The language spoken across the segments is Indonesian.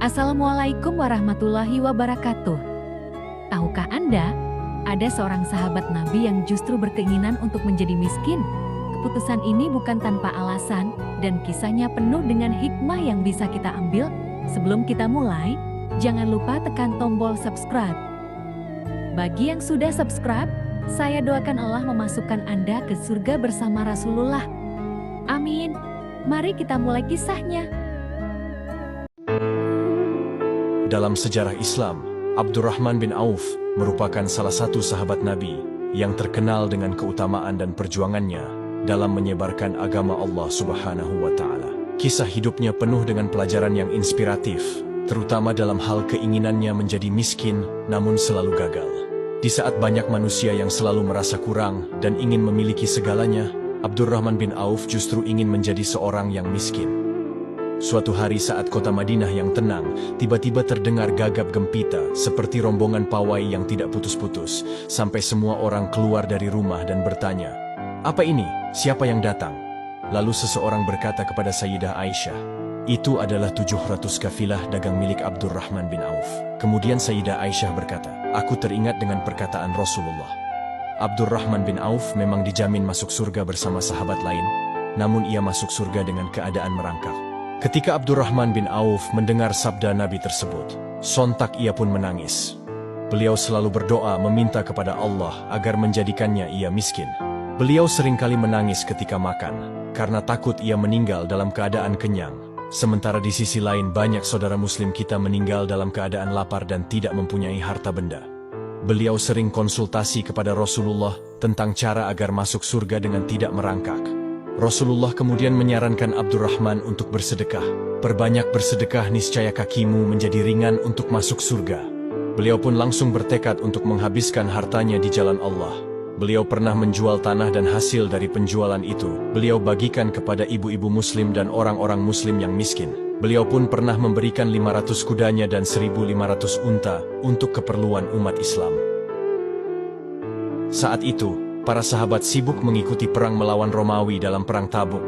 Assalamualaikum warahmatullahi wabarakatuh. Tahukah Anda, ada seorang sahabat Nabi yang justru berkeinginan untuk menjadi miskin? Keputusan ini bukan tanpa alasan, dan kisahnya penuh dengan hikmah yang bisa kita ambil. Sebelum kita mulai, jangan lupa tekan tombol subscribe. Bagi yang sudah subscribe, saya doakan Allah memasukkan Anda ke surga bersama Rasulullah. Amin. Mari kita mulai kisahnya. Dalam sejarah Islam, Abdurrahman bin Auf merupakan salah satu sahabat Nabi yang terkenal dengan keutamaan dan perjuangannya dalam menyebarkan agama Allah Subhanahu wa Ta'ala. Kisah hidupnya penuh dengan pelajaran yang inspiratif, terutama dalam hal keinginannya menjadi miskin namun selalu gagal. Di saat banyak manusia yang selalu merasa kurang dan ingin memiliki segalanya, Abdurrahman bin Auf justru ingin menjadi seorang yang miskin. Suatu hari saat kota Madinah yang tenang, tiba-tiba terdengar gagap gempita seperti rombongan pawai yang tidak putus-putus, sampai semua orang keluar dari rumah dan bertanya, "Apa ini? Siapa yang datang?" Lalu seseorang berkata kepada Sayyidah Aisyah, "Itu adalah 700 kafilah dagang milik Abdurrahman bin Auf." Kemudian Sayyidah Aisyah berkata, "Aku teringat dengan perkataan Rasulullah. Abdurrahman bin Auf memang dijamin masuk surga bersama sahabat lain, namun ia masuk surga dengan keadaan merangkak." Ketika Abdurrahman bin Auf mendengar sabda Nabi tersebut, sontak ia pun menangis. Beliau selalu berdoa meminta kepada Allah agar menjadikannya ia miskin. Beliau seringkali menangis ketika makan, karena takut ia meninggal dalam keadaan kenyang. Sementara di sisi lain banyak saudara muslim kita meninggal dalam keadaan lapar dan tidak mempunyai harta benda. Beliau sering konsultasi kepada Rasulullah tentang cara agar masuk surga dengan tidak merangkak. Rasulullah kemudian menyarankan Abdurrahman untuk bersedekah. "Perbanyak bersedekah, niscaya kakimu menjadi ringan untuk masuk surga." Beliau pun langsung bertekad untuk menghabiskan hartanya di jalan Allah. Beliau pernah menjual tanah dan hasil dari penjualan itu beliau bagikan kepada ibu-ibu muslim dan orang-orang muslim yang miskin. Beliau pun pernah memberikan 500 kudanya dan 1.500 unta untuk keperluan umat Islam. Saat itu, para sahabat sibuk mengikuti perang melawan Romawi dalam perang Tabuk.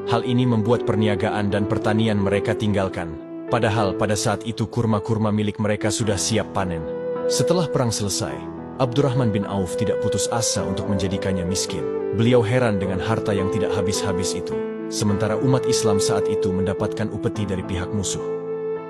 Hal ini membuat perniagaan dan pertanian mereka tinggalkan. Padahal pada saat itu kurma-kurma milik mereka sudah siap panen. Setelah perang selesai, Abdurrahman bin Auf tidak putus asa untuk menjadikannya miskin. Beliau heran dengan harta yang tidak habis-habis itu. Sementara umat Islam saat itu mendapatkan upeti dari pihak musuh.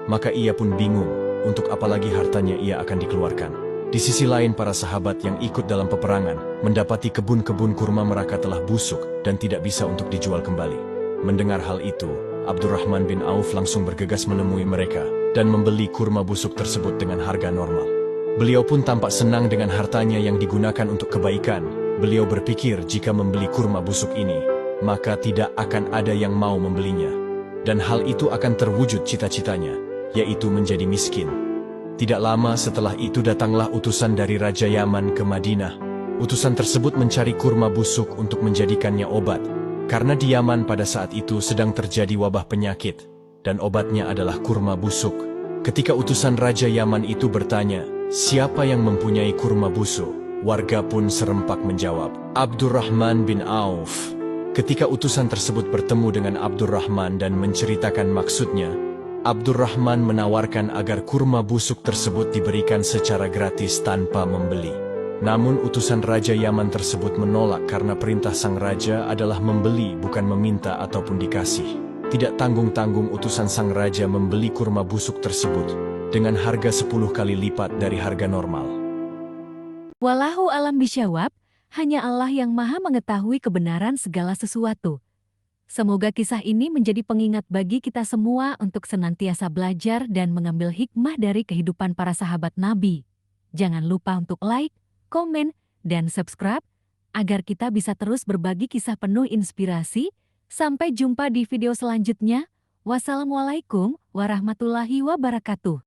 Maka ia pun bingung, untuk apalagi hartanya ia akan dikeluarkan. Di sisi lain para sahabat yang ikut dalam peperangan mendapati kebun-kebun kurma mereka telah busuk dan tidak bisa untuk dijual kembali. Mendengar hal itu, Abdurrahman bin Auf langsung bergegas menemui mereka dan membeli kurma busuk tersebut dengan harga normal. Beliau pun tampak senang dengan hartanya yang digunakan untuk kebaikan. Beliau berpikir jika membeli kurma busuk ini, maka tidak akan ada yang mau membelinya. Dan hal itu akan terwujud cita-citanya, yaitu menjadi miskin. Tidak lama setelah itu datanglah utusan dari Raja Yaman ke Madinah. Utusan tersebut mencari kurma busuk untuk menjadikannya obat, karena di Yaman pada saat itu sedang terjadi wabah penyakit, dan obatnya adalah kurma busuk. Ketika utusan Raja Yaman itu bertanya, "Siapa yang mempunyai kurma busuk?" Warga pun serempak menjawab, "Abdurrahman bin Auf." Ketika utusan tersebut bertemu dengan Abdurrahman dan menceritakan maksudnya, Abdurrahman menawarkan agar kurma busuk tersebut diberikan secara gratis tanpa membeli. Namun utusan Raja Yaman tersebut menolak karena perintah sang raja adalah membeli bukan meminta ataupun dikasih. Tidak tanggung-tanggung utusan sang raja membeli kurma busuk tersebut dengan harga 10 kali lipat dari harga normal. Wallahu alam bisyawab, hanya Allah yang maha mengetahui kebenaran segala sesuatu. Semoga kisah ini menjadi pengingat bagi kita semua untuk senantiasa belajar dan mengambil hikmah dari kehidupan para sahabat Nabi. Jangan lupa untuk like, komen, dan subscribe, agar kita bisa terus berbagi kisah penuh inspirasi. Sampai jumpa di video selanjutnya. Wassalamualaikum warahmatullahi wabarakatuh.